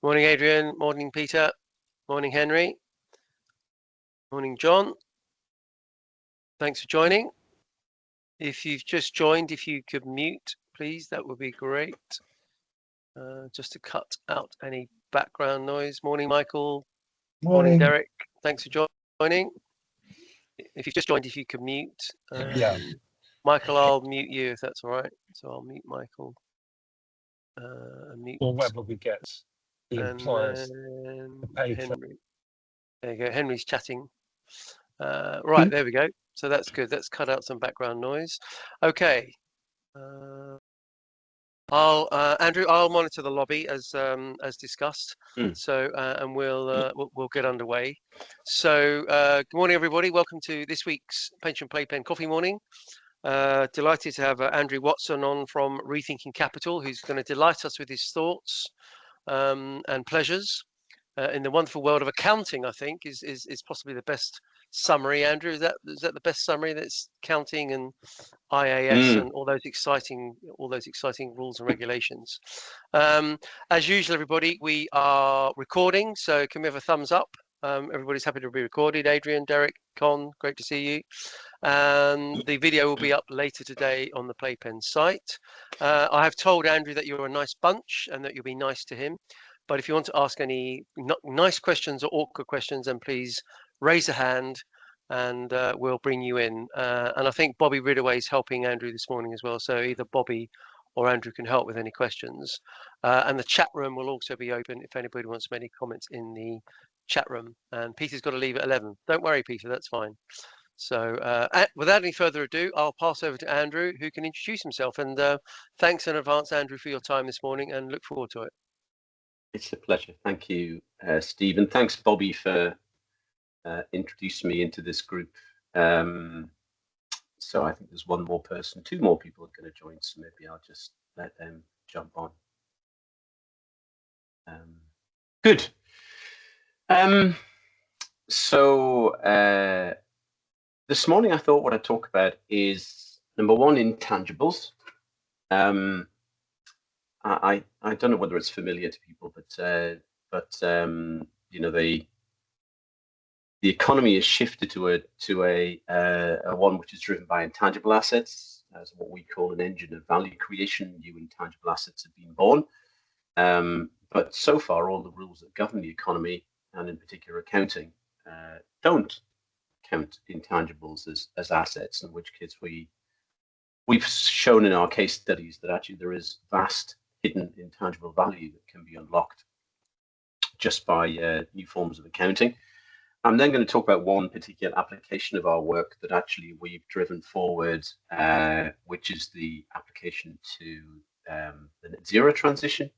Morning, Adrian. Morning, Peter. Morning, Henry. Morning, John. Thanks for joining. If you've just joined, if you could mute, please, that would be great. Just to cut out any background noise. Morning, Michael. Morning, Derek. Thanks for joining. If you've just joined, if you could mute. Yeah. Michael, I'll mute you if that's all right. So I'll mute Michael. Mute. Or whether we get the employers to pay for. Henry. There you go. Henry's chatting. Right, there we go. So that's good. Let's cut out some background noise. Okay. Andrew, I'll monitor the lobby as discussed. So and we'll get underway. So good morning, everybody. Welcome to this week's Pension Playpen Coffee Morning. Delighted to have Andrew Watson on from Rethinking Capital, who's going to delight us with his thoughts and pleasures in the wonderful world of accounting. I think is possibly the best summary. Andrew, is that the best summary? That's counting and IAS and all those exciting rules and regulations. As usual, everybody, we are recording, so can we have a thumbs up? Everybody's happy to be recorded. Adrian, Derek, Con, great to see you. And the video will be up later today on the Playpen site. I have told Andrew that you're a nice bunch and that you'll be nice to him. But if you want to ask any nice questions or awkward questions, then please raise a hand and we'll bring you in. And I think Bobby Ridaway is helping Andrew this morning as well. So either Bobby or Andrew can help with any questions. And the chat room will also be open if anybody wants to make any comments in the chat room. And Peter's got to leave at 11. Don't worry, Peter, that's fine. So without any further ado, I'll pass over to Andrew, who can introduce himself. And thanks in advance, Andrew, for your time this morning and look forward to it. It's a pleasure. Thank you, Steve. And thanks, Bobby, for introducing me into this group. So I think there's one more person, two more people are going to join, so maybe I'll just let them jump on. Good. So this morning I thought what I'd talk about is, number one, intangibles. I don't know whether it's familiar to people, but you know, the economy has shifted to a one which is driven by intangible assets, as what we call an engine of value creation. New intangible assets have been born, but so far all the rules that govern the economy, and in particular accounting, don't count intangibles as assets. In which case we've shown in our case studies that actually there is vast hidden intangible value that can be unlocked just by new forms of accounting. I'm then going to talk about one particular application of our work that actually we've driven forward, which is the application to the net zero transition,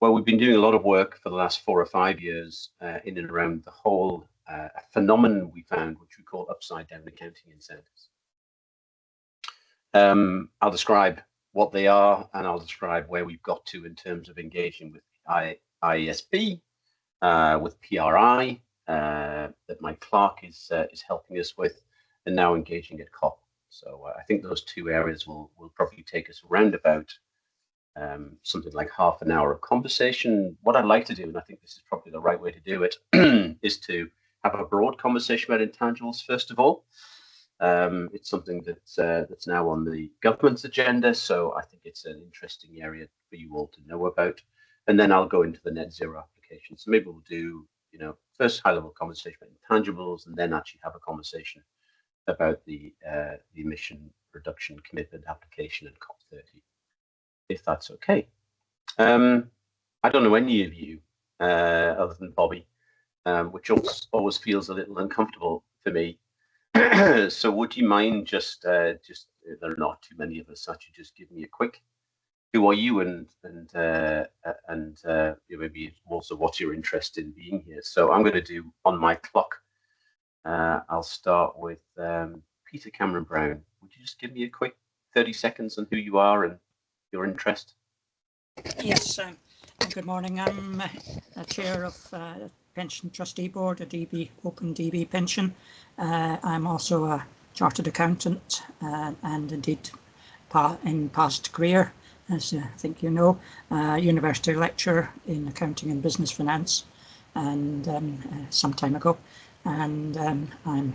where we've been doing a lot of work for the last 4 or 5 years in and around the whole phenomenon we found, which we call upside down accounting incentives. I'll describe what they are, and I'll describe where we've got to in terms of engaging with IASB, with PRI, that Mike Clark is helping us with, and now engaging at COP. So I think those two areas will probably take us around about something like half an hour of conversation. What I'd like to do, and I think this is probably the right way to do it, is to have a broad conversation about intangibles first of all. It's something that's now on the government's agenda, so I think it's an interesting area for you all to know about. And then I'll go into the net zero application. So maybe we'll do, you know, first high-level conversation about intangibles, and then actually have a conversation about the emission reduction commitment application and COP30, if that's okay. I don't know any of you other than Bobby, which always feels a little uncomfortable for me. So would you mind just there are not too many of us, actually just give me a quick, who are you, and maybe also what's your interest in being here. So I'm going to do on my clock. I'll start with Peter Cameron Brown. Would you just give me a quick 30 seconds on who you are and your interest? Yes, good morning. I'm a chair of Pension Trustee Board, a Open DB pension. I'm also a chartered accountant and indeed in past career as I think you know, university lecturer in accounting and business finance, and some time ago. And I'm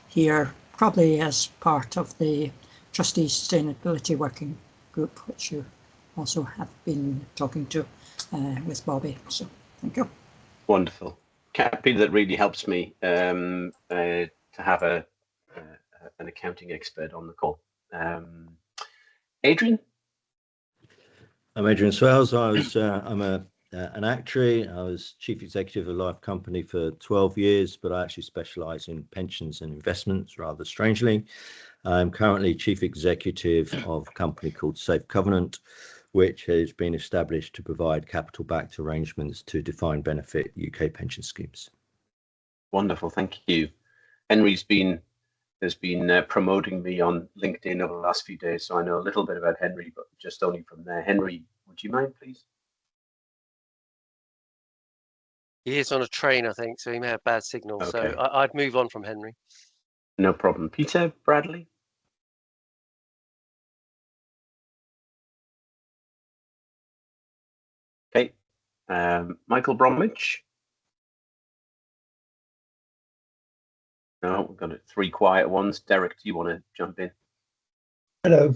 here probably as part of the Trustees Sustainability Working Group, which you also have been talking to with Bobby. So thank you. Wonderful. Peter, that really helps me to have an accounting expert on the call. Adrian? I'm Adrian Swales. I'm an actuary. I was chief executive of a life company for 12 years, but I actually specialize in pensions and investments, rather strangely. I'm currently chief executive of a company called Safe Covenant, which has been established to provide capital-backed arrangements to defined benefit UK pension schemes. Wonderful, thank you. Henry's has been promoting me on LinkedIn over the last few days, so I know a little bit about Henry, but just only from there. Henry, would you mind, please? He is on a train, I think, so he may have bad signal. Okay. So I'd move on from Henry. No problem. Peter, Bradley? Okay. Michael Bromwich? No, we've got three quiet ones. Derek, do you want to jump in? Hello.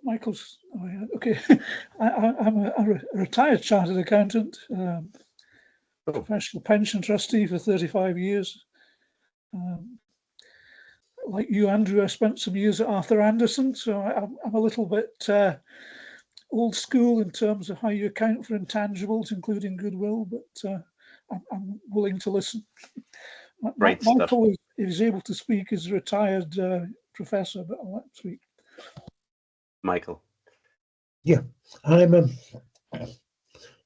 Michael's, oh yeah, okay. I'm a retired chartered accountant, professional pension trustee for 35 years. Like you, Andrew, I spent some years at Arthur Andersen, so I'm a little bit old school in terms of how you account for intangibles, including goodwill, but I'm willing to listen. Great Michael is able to speak as a retired professor, but I'll let him speak. Michael. Yeah, I'm a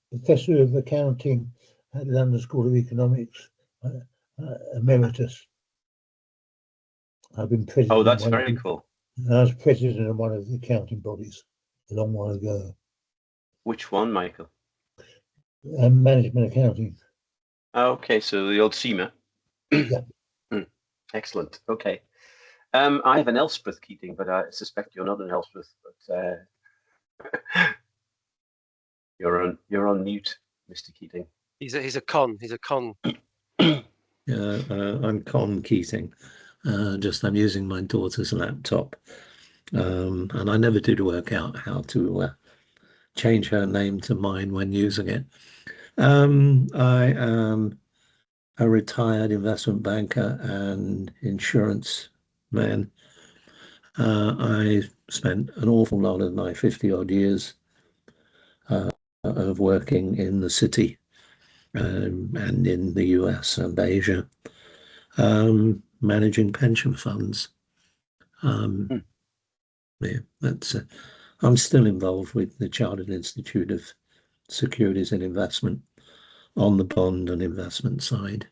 professor of accounting at the London School of Economics, emeritus. I've been president. Oh, that's very cool. I was president of one of the accounting bodies a long while ago. Which one, Michael? Management accounting. Okay, so the old CIMA. Yeah. Excellent. Okay. I have an Elspeth Keating, but I suspect you're not an Elspeth. But you're on mute, Mr. Keating. He's a con. He's a con. I'm Con Keating. Just I'm using my daughter's laptop, and I never did work out how to change her name to mine when using it. I am a retired investment banker and insurance man. I spent an awful lot of my 50 odd years of working in the city and in the US and Asia, managing pension funds. Yeah, that's. I'm still involved with the Chartered Institute of Securities and Investment on the bond and investment side.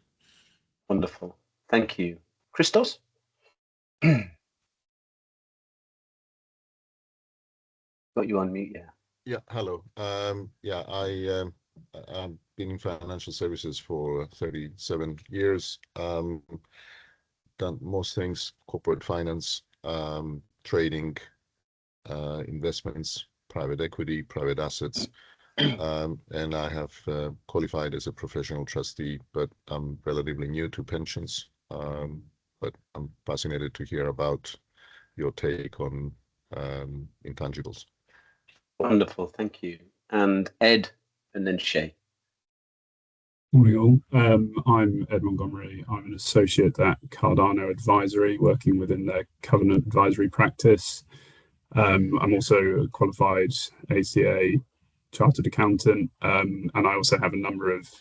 Wonderful. Thank you. Christos? Got you on mute, yeah. Yeah, hello. Yeah, I've been in financial services for 37 years. Done most things, corporate finance, trading, investments, private equity, private assets. And I have qualified as a professional trustee, but I'm relatively new to pensions. But I'm fascinated to hear about your take on intangibles. Wonderful, thank you. And Ed, and then Shay. Morning all. I'm Ed Montgomery. I'm an associate at Cardano Advisory, working within their Covenant advisory practice. I'm also a qualified ACA chartered accountant, and I also have a number of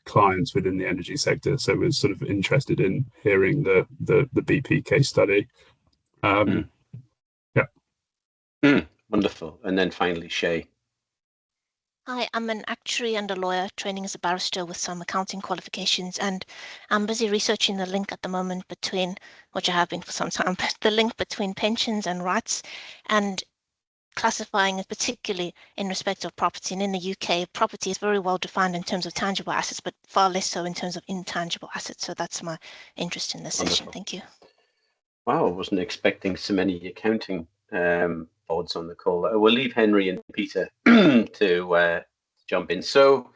clients within the energy sector. So we're sort of interested in hearing the BP case study. Wonderful. And then finally, Shay. Hi, I'm an actuary and a lawyer, training as a barrister with some accounting qualifications, and I'm busy researching the link at the moment between, which I have been for some time, but the link between pensions and rights, and classifying it particularly in respect of property. And in the UK, property is very well defined in terms of tangible assets, but far less so in terms of intangible assets. So that's my interest in this session. Thank you. Wow, I wasn't expecting so many accounting odds on the call. We'll leave Henry and Peter to jump in. So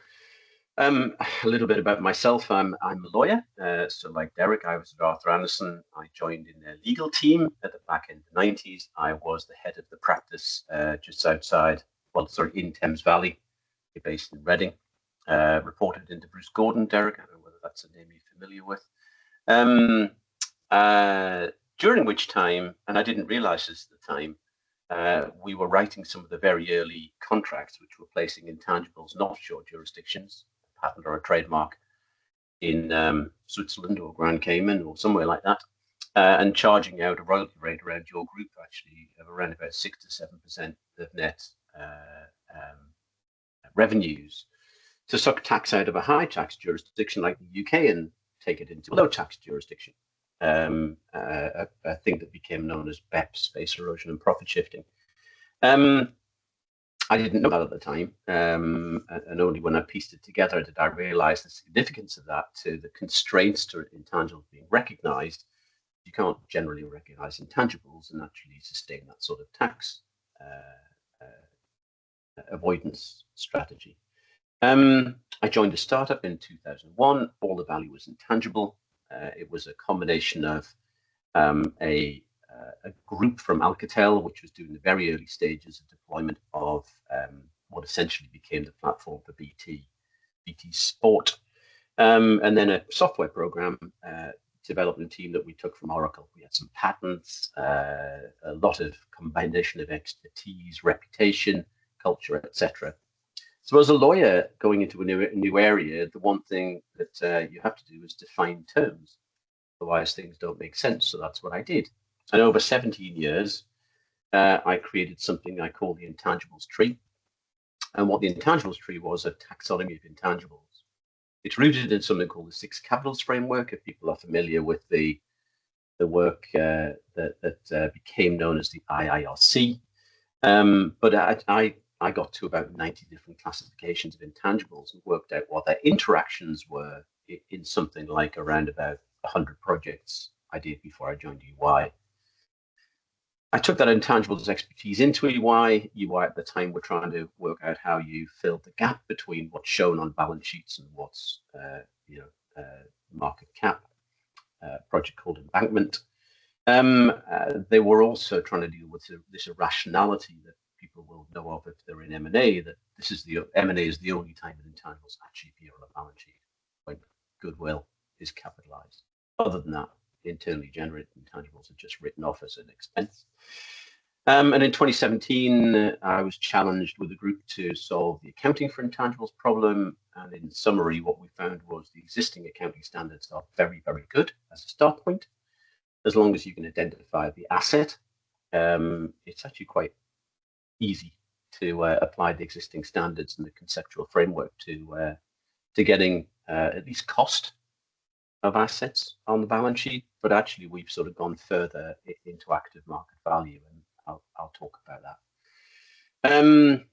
a little bit about myself. I'm a lawyer. So like Derek, I was at Arthur Andersen. I joined in their legal team at the back end of the 90s. I was the head of the practice just outside, in Thames Valley, based in Reading. Reported into Bruce Gordon. Derek, I don't know whether that's a name you're familiar with. During which time, and I didn't realize this at the time, we were writing some of the very early contracts which were placing intangibles in offshore jurisdictions, a patent or a trademark in Switzerland or Grand Cayman or somewhere like that, and charging out a royalty rate around your group actually of around about 6 to 7% of net revenues to suck tax out of a high tax jurisdiction like the UK and take it into a low tax jurisdiction. A thing that became known as BEPS, base erosion and profit shifting. I didn't know that at the time, and only when I pieced it together did I realize the significance of that to the constraints to intangibles being recognized. You can't generally recognize intangibles and actually sustain that sort of tax avoidance strategy. I joined a startup in 2001. All the value was intangible. It was a combination of a group from Alcatel, which was doing the very early stages of deployment of what essentially became the platform for BT Sport, and then a software program development team that we took from Oracle. We had some patents, a lot of combination of expertise, reputation, culture, etc. So as a lawyer going into a new area, the one thing that you have to do is define terms. Otherwise, things don't make sense. So that's what I did. And over 17 years, I created something I call the intangibles tree. And what the intangibles tree was a taxonomy of intangibles. It's rooted in something called the Six Capitals Framework, if people are familiar with the work that became known as the IIRC. But I got to about 90 different classifications of intangibles and worked out what their interactions were in something like around about 100 projects I did before I joined EY. I took that intangibles expertise into EY. EY at the time were trying to work out how you filled the gap between what's shown on balance sheets and what's market cap. Project called Embankment. They were also trying to deal with this irrationality that people will know of if they're in M&A, that this is the M&A is the only time that intangibles actually appear on a balance sheet when goodwill is capitalized. Other than that, internally generated intangibles are just written off as an expense. And in 2017, I was challenged with a group to solve the accounting for intangibles problem. And in summary, what we found was the existing accounting standards are very, very good as a start point. As long as you can identify the asset, it's actually quite easy to apply the existing standards and the conceptual framework to getting at least cost of assets on the balance sheet. But actually, we've sort of gone further into active market value, and I'll talk about that.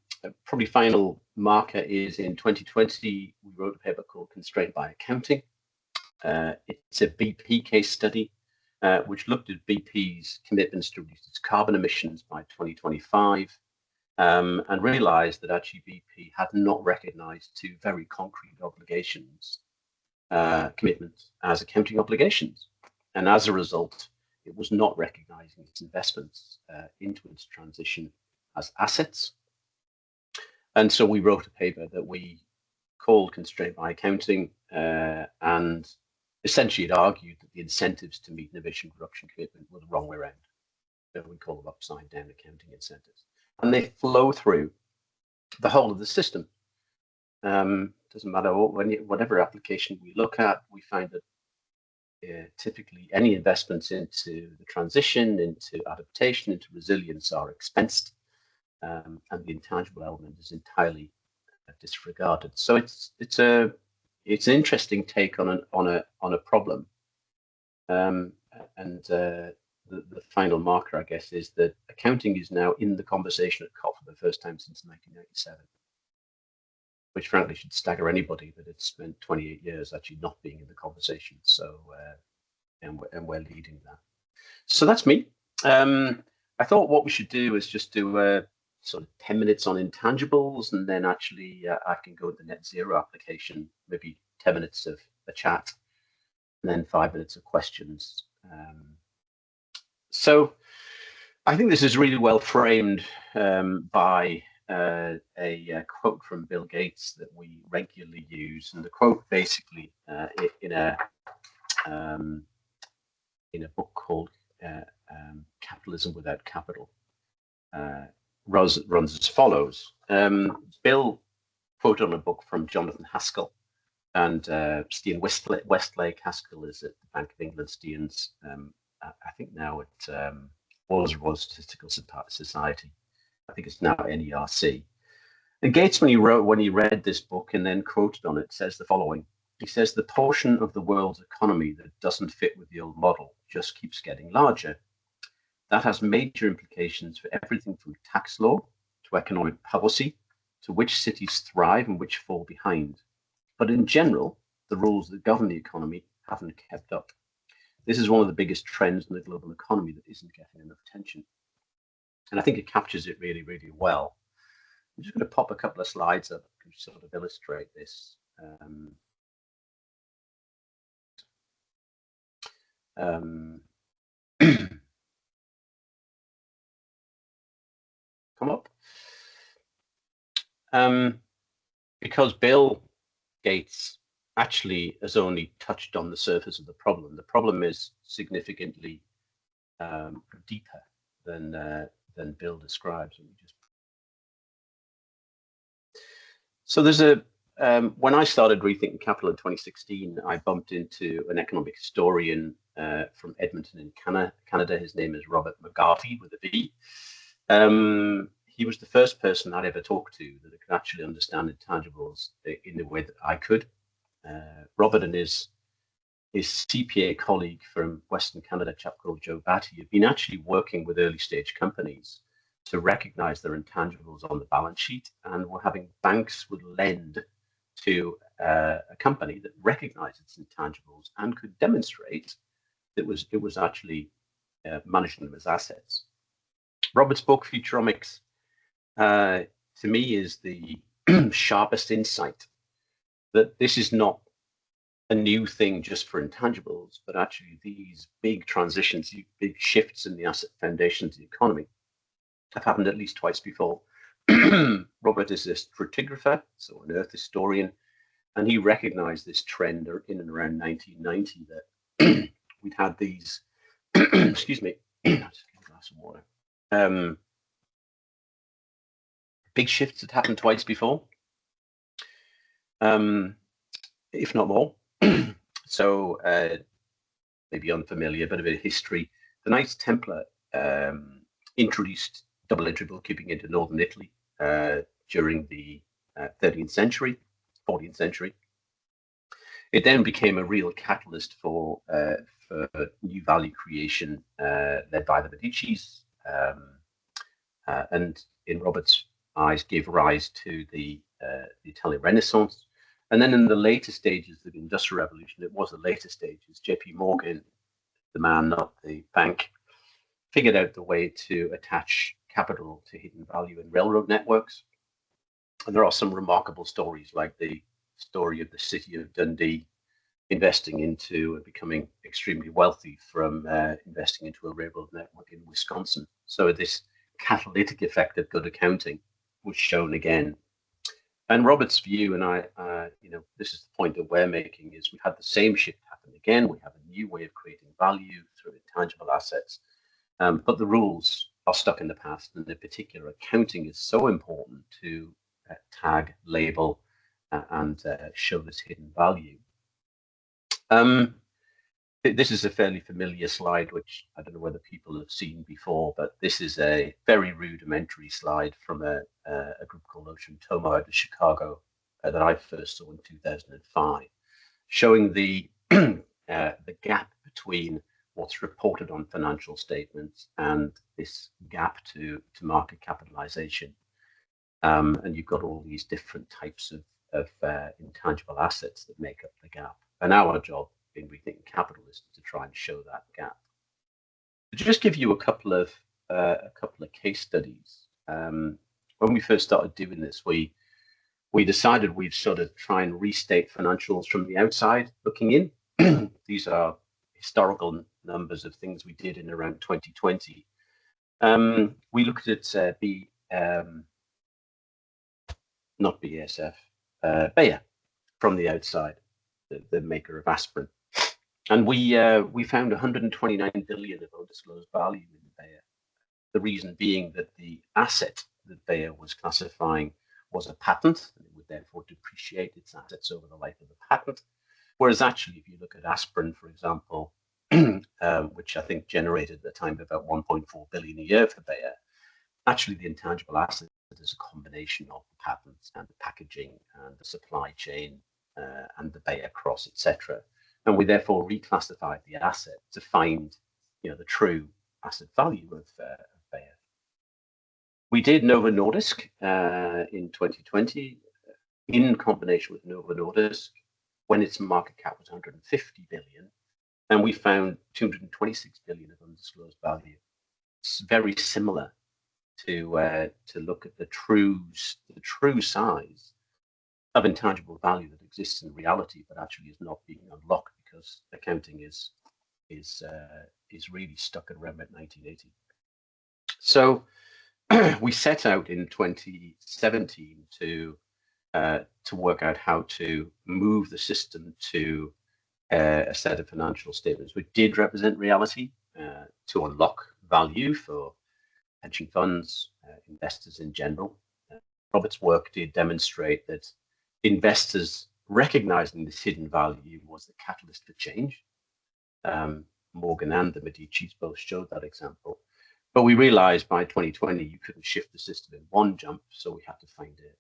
Probably final marker is in 2020, we wrote a paper called Constraint by Accounting. It's a BP case study, which looked at BP's commitments to reduce its carbon emissions by 2025, and realized that actually BP had not recognized two very concrete obligations, commitments as accounting obligations. And as a result, it was not recognizing its investments into its transition as assets. And so we wrote a paper that we called Constraint by Accounting, and essentially it argued that the incentives to meet an emission reduction commitment were the wrong way around. So we call them upside down accounting incentives. And they flow through the whole of the system. Doesn't matter whatever application we look at, we find that typically any investments into the transition, into adaptation, into resilience are expensed, and the intangible element is entirely disregarded. So it's an interesting take on a problem. The final marker, I guess, is that accounting is now in the conversation at COP for the first time since 1997, which frankly should stagger anybody that it's spent 28 years actually not being in the conversation. So, and we're leading that. So that's me. I thought what we should do is just do a sort of 10 minutes on intangibles, and then actually I can go to the net zero application, maybe 10 minutes of a chat, and then 5 minutes of questions. So I think this is really well framed by a quote from Bill Gates that we regularly use, and the quote basically in a book called Capitalism Without Capital runs as follows. Bill quoted on a book from Jonathan Haskell and Stian Westlake. Haskell is at the Bank of England. Stian's I think now at was Royal Statistical Society. I think it's now NERC. And Gates, when he read this book and then quoted on it, says the following. He says, the portion of the world's economy that doesn't fit with the old model just keeps getting larger. That has major implications for everything from tax law to economic policy, to which cities thrive and which fall behind. But in general, the rules that govern the economy haven't kept up. This is one of the biggest trends in the global economy that isn't getting enough attention. And I think it captures it really, really well. I'm just going to pop a couple of slides up to sort of illustrate this. Come up. Because Bill Gates actually has only touched on the surface of the problem. The problem is significantly deeper than Bill describes. So there's when I started rethinking capital in 2016, I bumped into an economic historian from Edmonton in Canada. His name is Robert McGarvey with a V. He was the first person I'd ever talked to that could actually understand intangibles in the way that I could. Robert and his CPA colleague from Western Canada, a chap called Joe Batty, have been actually working with early stage companies to recognize their intangibles on the balance sheet, and we're having banks would lend to a company that recognized its intangibles and could demonstrate that it was actually managing them as assets. Robert's book, Futuromics, to me is the sharpest insight that this is not a new thing just for intangibles, but actually these big transitions, these big shifts in the asset foundations of the economy have happened at least twice before. Robert is a stratigrapher, so an earth historian, and he recognized this trend in and around 1990 that we'd had these, excuse me, just get a glass of water. Big shifts had happened twice before, if not more. So maybe unfamiliar, but a bit of history. The Knights Templar introduced double entry bookkeeping into northern Italy during the 13th century, 14th century. It then became a real catalyst for new value creation led by the Medicis, and in Robert's eyes gave rise to the Italian Renaissance. And then in the later stages of the Industrial Revolution, it was the later stages, JP Morgan, the man, not the bank, figured out the way to attach capital to hidden value in railroad networks. And there are some remarkable stories, like the story of the city of Dundee investing into and becoming extremely wealthy from investing into a railroad network in Wisconsin. So this catalytic effect of good accounting was shown again. And Robert's view, and this is the point that we're making, is we had the same shift happen again. We have a new way of creating value through intangible assets, but the rules are stuck in the past, and in particular, accounting is so important to tag, label, and show this hidden value. This is a fairly familiar slide, which I don't know whether people have seen before, but this is a very rudimentary slide from a group called Ocean Tomo out of Chicago that I first saw in 2005, showing the gap between what's reported on financial statements and this gap to market capitalization. And you've got all these different types of intangible assets that make up the gap. And our job in Rethinking Capital is to try and show that gap. To just give you a couple of a couple of case studies. When we first started doing this, we decided we'd sort of try and restate financials from the outside looking in. These are historical numbers of things we did in around 2020. We looked at not BASF, Bayer from the outside, the maker of aspirin. And we found 129 billion of undisclosed value in Bayer. The reason being that the asset that Bayer was classifying was a patent, and it would therefore depreciate its assets over the life of the patent. Whereas actually, if you look at aspirin, for example, which I think generated at the time about 1.4 billion a year for Bayer, actually the intangible asset is a combination of the patents and the packaging and the supply chain and the Bayer cross, etc. And we therefore reclassified the asset to find, the true asset value of Bayer. We did Novo Nordisk in 2020 in combination with Novo Nordisk when its market cap was 150 billion, and we found 226 billion of undisclosed value. It's very similar to look at the true size of intangible value that exists in reality, but actually is not being unlocked because accounting is really stuck at around about 1980. So we set out in 2017 to work out how to move the system to a set of financial statements which did represent reality to unlock value for pension funds, investors in general. Robert's work did demonstrate that investors recognizing this hidden value was the catalyst for change. Morgan and the Medicis both showed that example. But we realized by 2020 you couldn't shift the system in one jump, so we had to find a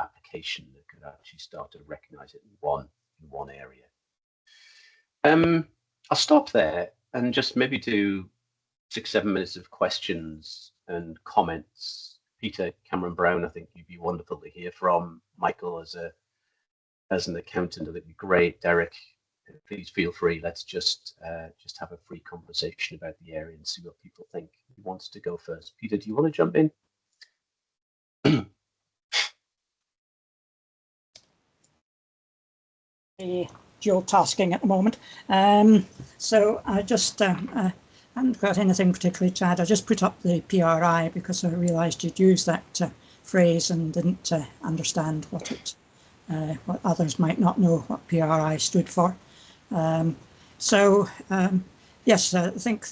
application that could actually start to recognize it in one area. I'll stop there and just maybe do 6-7 minutes of questions and comments. Peter, Cameron Brown, I think you'd be wonderful to hear from. Michael, as an accountant, that'd be great. Derek, please feel free. Let's just have a free conversation about the area and see what people think. Who wants to go first? Peter, do you want to jump in? Dual tasking at the moment. So I just haven't got anything particularly to add. I just put up the PRI because I realised you'd use that phrase and didn't understand what others might not know what PRI stood for. Yes, I think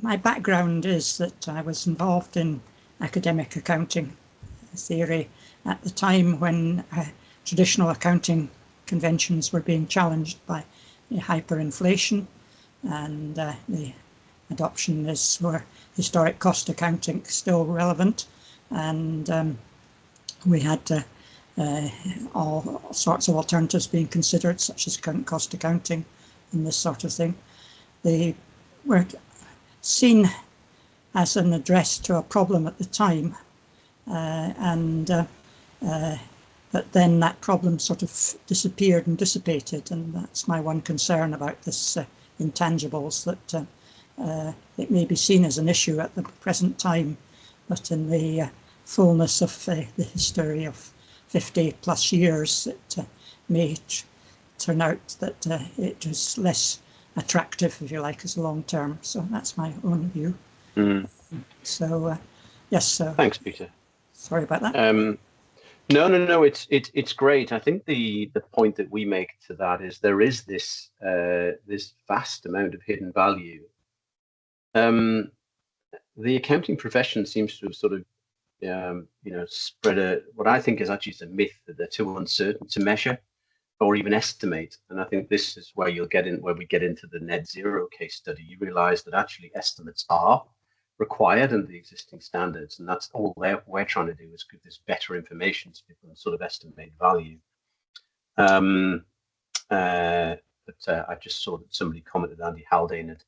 my background is that I was involved in academic accounting theory at the time when traditional accounting conventions were being challenged by hyperinflation, and the adoption is where historic cost accounting is still relevant, and we had all sorts of alternatives being considered, such as current cost accounting and this sort of thing. They were seen as an address to a problem at the time, but then that problem sort of disappeared and dissipated, and that's my one concern about this intangibles, that it may be seen as an issue at the present time, but in the fullness of the history of 50 plus years, it may turn out that it is less attractive, if you like, as a long term. So that's my own view. So yes. Thanks, Peter. Sorry about that. No. It's great. I think the point that we make to that is there is this vast amount of hidden value. The accounting profession seems to have sort of spread what I think is actually a myth that they're too uncertain to measure or even estimate. And I think this is where we get into the net zero case study. You realize that actually estimates are required under the existing standards, and that's all we're trying to do, is give this better information so people can sort of estimate value. But I just saw that somebody commented, Andy Haldane had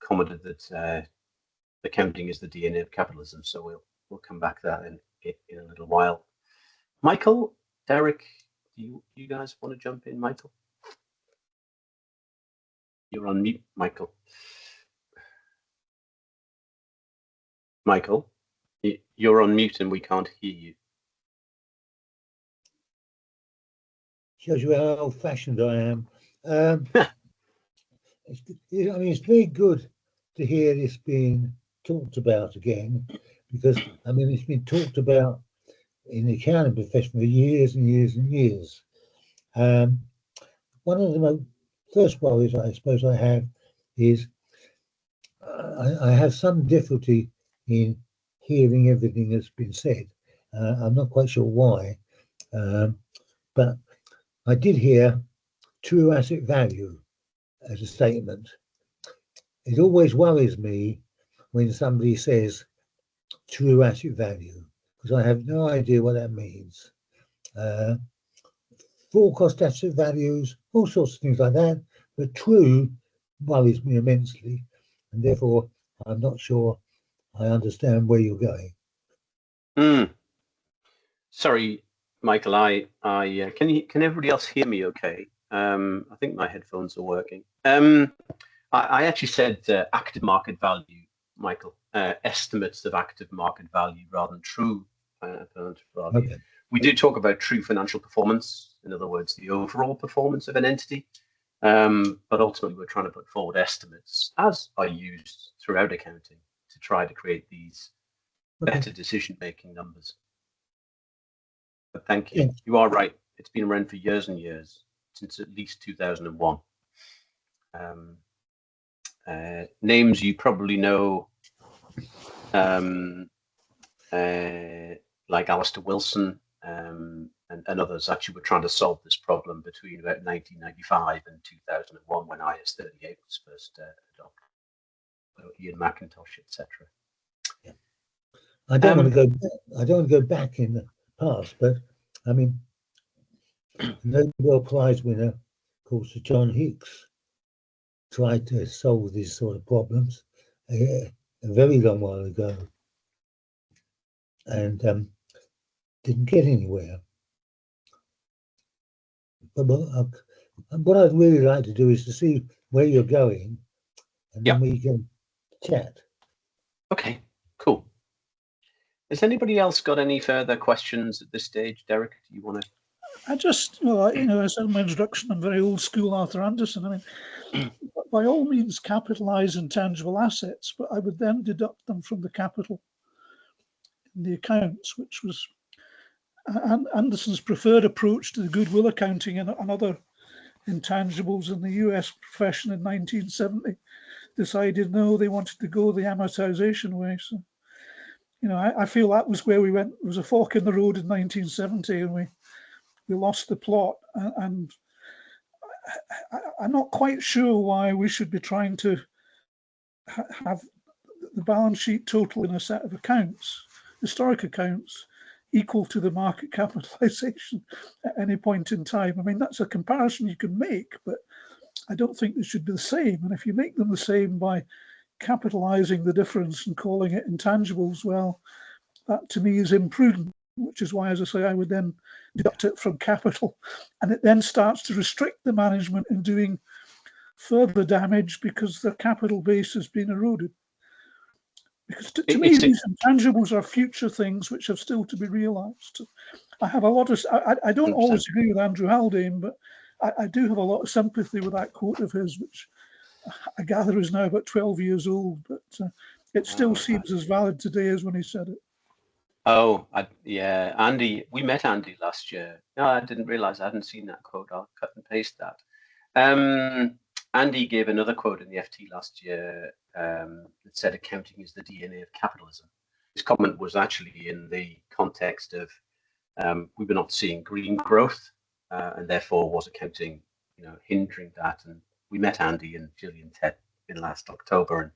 commented that accounting is the DNA of capitalism, so we'll come back to that in a little while. Michael, Derek, do you guys want to jump in? Michael, you're on mute, Michael. Michael, you're on mute and we can't hear you. Shows you how old-fashioned I am. It's very good to hear this being talked about again, because it's been talked about in the accounting profession for years and years and years. One of the first worries I suppose I have is I have some difficulty in hearing everything that's been said. I'm not quite sure why, but I did hear true asset value as a statement. It always worries me when somebody says true asset value, because I have no idea what that means. Forecast asset values, all sorts of things like that, but true worries me immensely, and therefore I'm not sure I understand where you're going. Sorry, Michael. Can everybody else hear me? Okay. I think my headphones are working. I actually said active market value, Michael. Estimates of active market value rather than true financial value. Okay. We do talk about true financial performance, in other words, the overall performance of an entity. But ultimately, we're trying to put forward estimates, as are used throughout accounting, to try to create these better decision-making numbers. But thank you. Thanks. You are right. It's been around for years and years, since at least 2001. Names you probably know, like Alistair Wilson and others, actually were trying to solve this problem between about 1995 and 2001 when IAS 38 was first adopted. Ian McIntosh, etc. Yeah. I don't want to go back in the past, but Nobel Prize winner, of course, John Hicks, tried to solve these sort of problems a very long while ago, and didn't get anywhere. But what I'd really like to do is to see where you're going, and then we can chat. Okay, cool. Has anybody else got any further questions at this stage? Derek, do you want to? I just, as in my introduction, I'm very old school Arthur Anderson. By all means, capitalize intangible assets, but I would then deduct them from the capital in the accounts, which was Anderson's preferred approach to the goodwill accounting and other intangibles in the US profession in 1970. Decided no, they wanted to go the amortization way. So, I feel that was where we went. There was a fork in the road in 1970, and we lost the plot. And I'm not quite sure why we should be trying to have the balance sheet total in a set of accounts, historic accounts, equal to the market capitalization at any point in time. That's a comparison you can make, but I don't think they should be the same. And if you make them the same by capitalizing the difference and calling it intangibles, well, that to me is imprudent, which is why, as I say, I would then deduct it from capital. And it then starts to restrict the management in doing further damage because their capital base has been eroded. Because to me, these intangibles are future things which have still to be realized. I have a lot of, I don't 100%. Always agree with Andrew Haldane, but I do have a lot of sympathy with that quote of his, which I gather is now about 12 years old, but it still seems as valid today as when he said it. Oh, yeah, Andy, we met Andy last year. No, I didn't realize I hadn't seen that quote. I'll cut and paste that. Andy gave another quote in the FT last year that said accounting is the DNA of capitalism. His comment was actually in the context of we were not seeing green growth, and therefore was accounting, hindering that. And we met Andy and Gillian Tett in last October, and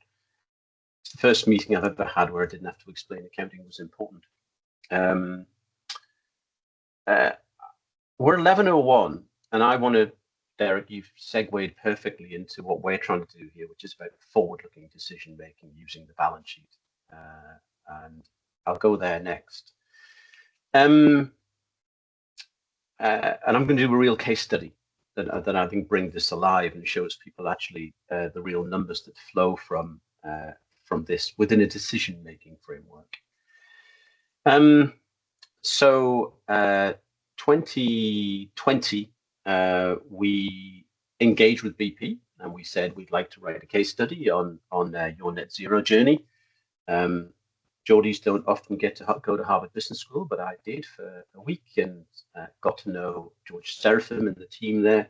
it's the first meeting I've ever had where I didn't have to explain accounting was important. We're 11:01, and I want to, Derek, you've segued perfectly into what we're trying to do here, which is about forward-looking decision-making using the balance sheet. And I'll go there next. And I'm going to do a real case study that I think brings this alive and shows people actually the real numbers that flow from from this within a decision-making framework. 2020, we engaged with BP and we said we'd like to write a case study on your net zero journey. Geordies don't often get to go to Harvard Business School, but I did for a week and got to know George Seraphim and the team there.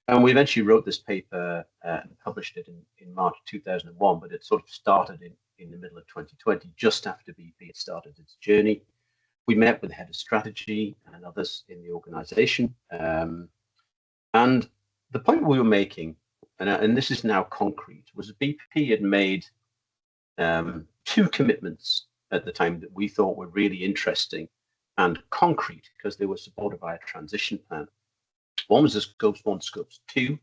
And we eventually wrote this paper and published it in March 2001, but it sort of started in the middle of 2020, just after BP had started its journey. We met with the head of strategy and others in the organization. And the point we were making, and this is now concrete, was that BP had made 2 commitments at the time that we thought were really interesting and concrete because they were supported by a transition plan. One was the Scopes 1, Scopes 2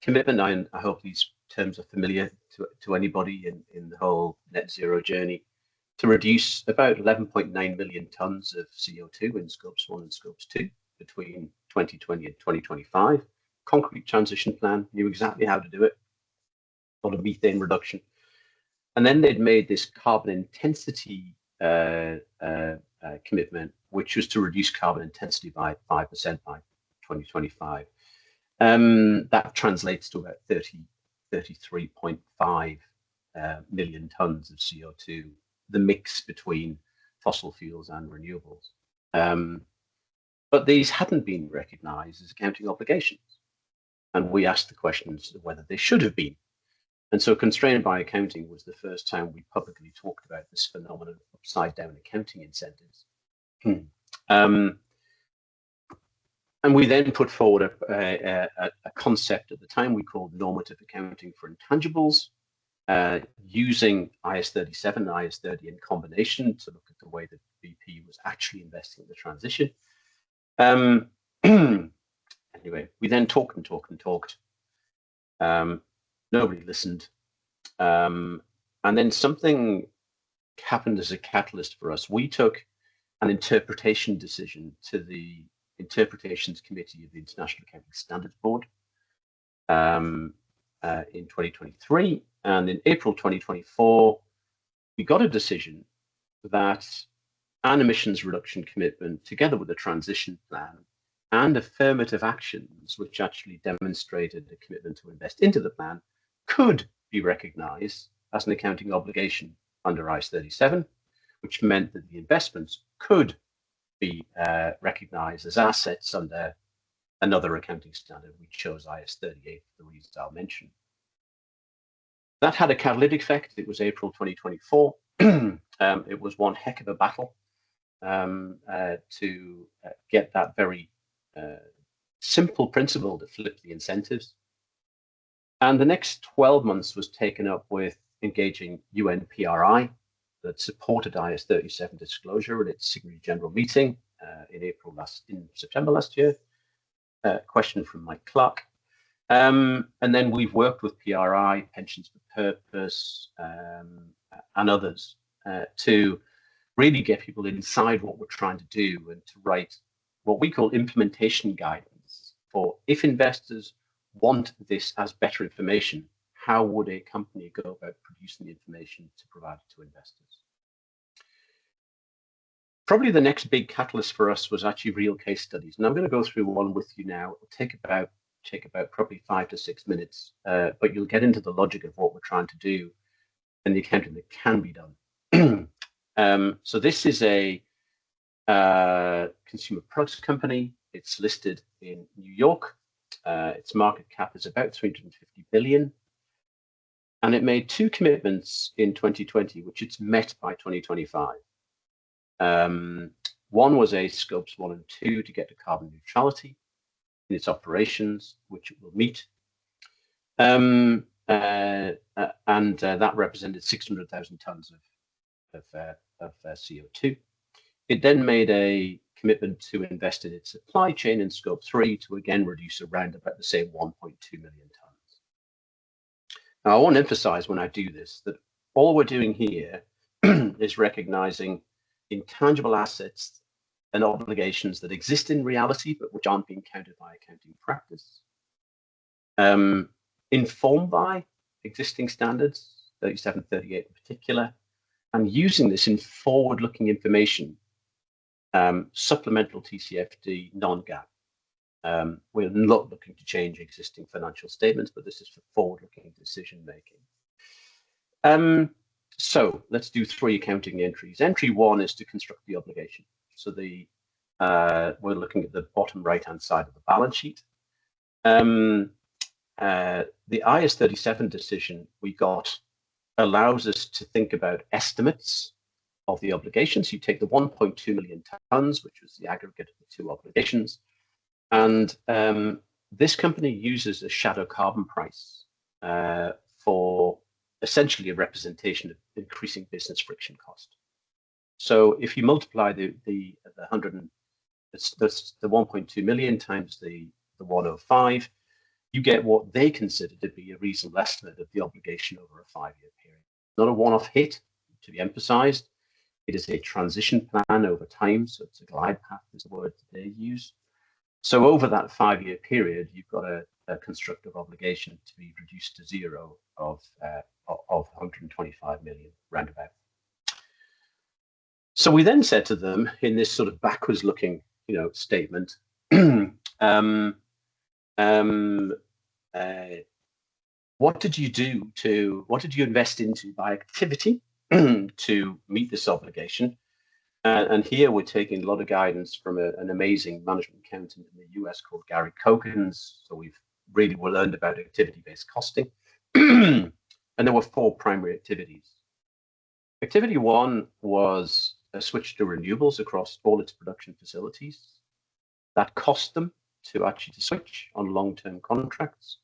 commitment. I hope these terms are familiar to anybody in the whole net zero journey, to reduce about 11.9 million tons of CO2 in Scopes 1 and Scopes 2 between 2020 and 2025. Concrete transition plan, knew exactly how to do it, called a methane reduction. And then they'd made this carbon intensity commitment, which was to reduce carbon intensity by 5% by 2025. That translates to about 33.5 million tons of CO2, the mix between fossil fuels and renewables. But these hadn't been recognized as accounting obligations. And we asked the questions of whether they should have been. And so Constrained by Accounting was the first time we publicly talked about this phenomenon of upside down accounting incentives. And we then put forward a concept at the time we called normative accounting for intangibles, using IAS 37 and IAS 30 in combination to look at the way that BP was actually investing in the transition. Anyway, we then talked and talked and talked. Nobody listened. And then something happened as a catalyst for us. We took an interpretation decision to the Interpretations Committee of the International Accounting Standards Board in 2023. And in April 2024, we got a decision that an emissions reduction commitment, together with a transition plan and affirmative actions, which actually demonstrated a commitment to invest into the plan, could be recognized as an accounting obligation under IAS 37, which meant that the investments could be recognized as assets under another accounting standard. We chose IAS 38 for the reasons I'll mention. That had a catalytic effect. It was April 2024. It was one heck of a battle to get that very simple principle to flip the incentives. And the next 12 months was taken up with engaging UNPRI that supported IAS 37 disclosure at its Signatory General Meeting in September last year. Question from Mike Clark. And then we've worked with PRI, Pensions for Purpose, and others to really get people inside what we're trying to do and to write what we call implementation guidance for if investors want this as better information, how would a company go about producing the information to provide it to investors? Probably the next big catalyst for us was actually real case studies. And I'm going to go through one with you now. It'll take about probably 5 to 6 minutes, but you'll get into the logic of what we're trying to do and the accounting that can be done. So this is a consumer products company. It's listed in New York. Its market cap is about 350 billion. And it made 2 commitments in 2020, which it's met by 2025. One was a Scopes 1 and 2 to get to carbon neutrality in its operations, which it will meet. And that represented 600,000 tons of CO2. It then made a commitment to invest in its supply chain in Scope 3 to again reduce around about the same 1.2 million tons. Now, I want to emphasize when I do this that all we're doing here is recognizing intangible assets and obligations that exist in reality, but which aren't being counted by accounting practice, informed by existing standards 37, 38 in particular, and using this in forward-looking information, supplemental TCFD, non-GAAP. We're not looking to change existing financial statements, but this is for forward-looking decision making. So let's do 3 accounting entries. Entry 1 is to construct the obligation. So we're looking at the bottom right-hand side of the balance sheet. The IAS 37 decision we got allows us to think about estimates of the obligations. You take the 1.2 million tons, which was the aggregate of the 2 obligations, and this company uses a shadow carbon price for essentially a representation of increasing business friction cost. So if you multiply the 1.2 million times the 105, you get what they consider to be a reasonable estimate of the obligation over a 5-year period. Not a one-off hit, to be emphasized. It is a transition plan over time, so it's a glide path is the word that they use. So over that 5-year period, you've got a constructive obligation to be reduced to 0 of 125 million roundabout. So we then said to them in this sort of backwards looking, statement, what did you invest into by activity to meet this obligation? And here we're taking a lot of guidance from an amazing management accountant in the US called Gary Kokens. So we've really learned about activity-based costing. And there were 4 primary activities. Activity 1 was a switch to renewables across all its production facilities. That cost them to actually switch on long-term contracts.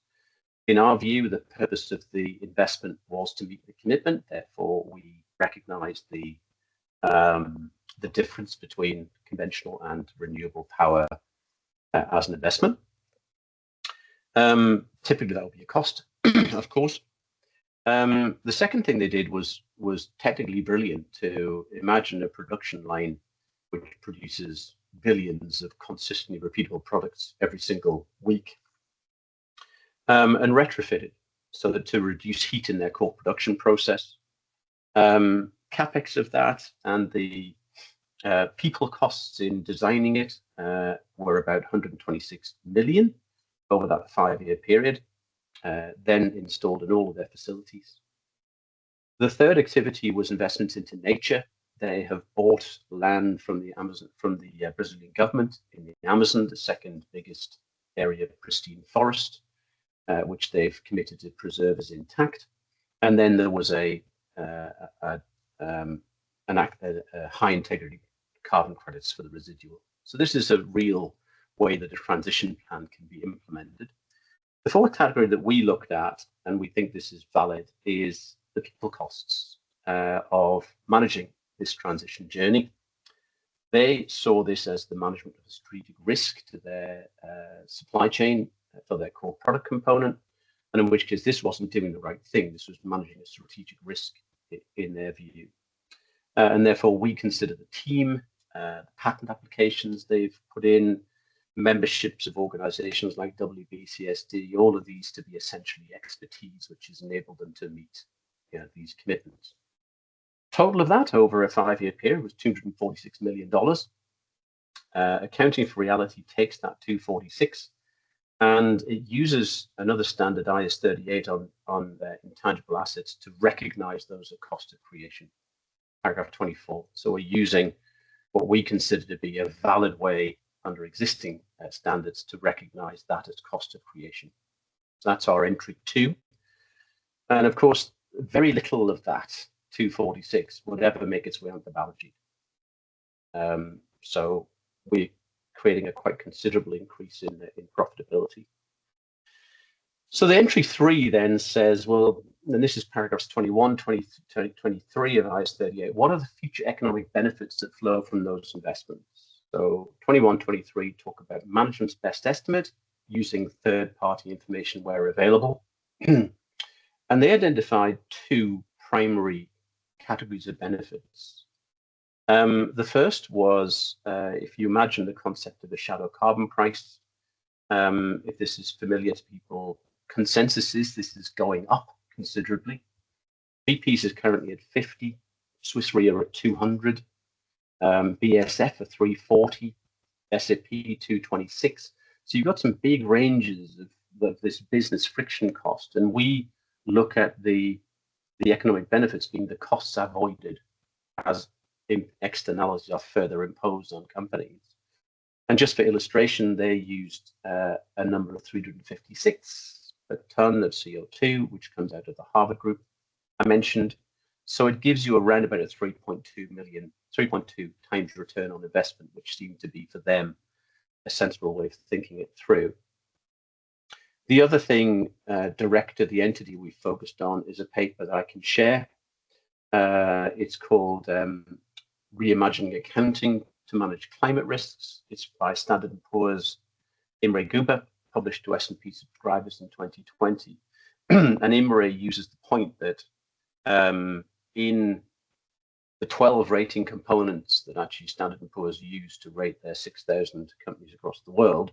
In our view, the purpose of the investment was to meet the commitment. Therefore, we recognized the difference between conventional and renewable power as an investment. Typically, that would be a cost, of course. The second thing they did was technically brilliant, to imagine a production line which produces billions of consistently repeatable products every single week, and retrofit it so that to reduce heat in their core production process. CapEx of that and the people costs in designing it were about 126 million over that 5-year period, then installed in all of their facilities. The third activity was investments into nature. They have bought land from the Amazon, from the Brazilian government in the Amazon, the second biggest area of pristine forest, which they've committed to preserve as intact. And then there was a high integrity carbon credits for the residual. So this is a real way that a transition plan can be implemented. The fourth category that we looked at, and we think this is valid, is the people costs of managing this transition journey. They saw this as the management of a strategic risk to their supply chain for their core product component, and in which case this wasn't doing the right thing. This was managing a strategic risk in their view. And therefore we consider the team, patent applications they've put in, memberships of organizations like WBCSD, all of these to be essentially expertise, which has enabled them to meet these commitments. Total of that over a 5-year period was $246 million. Accounting for Reality takes that 246 and it uses another standard IAS 38 on intangible assets to recognize those at cost of creation, paragraph 24. So we're using what we consider to be a valid way under existing standards to recognize that as cost of creation. So that's our entry 2. And of course, very little of that 246 would ever make its way onto the balance sheet. So we're creating a quite considerable increase in profitability. So the entry 3 then says, well, and this is paragraphs 21, 23 of IAS 38. What are the future economic benefits that flow from those investments? So 21, 23 talk about management's best estimate using third-party information where available. And they identified 2 primary categories of benefits. The first was, if you imagine the concept of a shadow carbon price, if this is familiar to people, consensus is this is going up considerably. BP's is currently at 50, Swiss Re are at 200, BASF at 340, SAP 226. So you've got some big ranges of this business friction cost, and we look at the economic benefits being the costs avoided as externalities are further imposed on companies. And just for illustration, they used a number of 356 per ton of CO2, which comes out of the Harvard Group I mentioned. So it gives you around about a 3.2 times return on investment, which seemed to be for them a sensible way of thinking it through. The other thing, Director, the entity we focused on, is a paper that I can share. It's called Reimagining Accounting to Manage Climate Risks. It's by Standard & Poor's Imre Guber, published to S&P subscribers in 2020. And Imre uses the point that in the 12 rating components that actually Standard & Poor's use to rate their 6,000 companies across the world,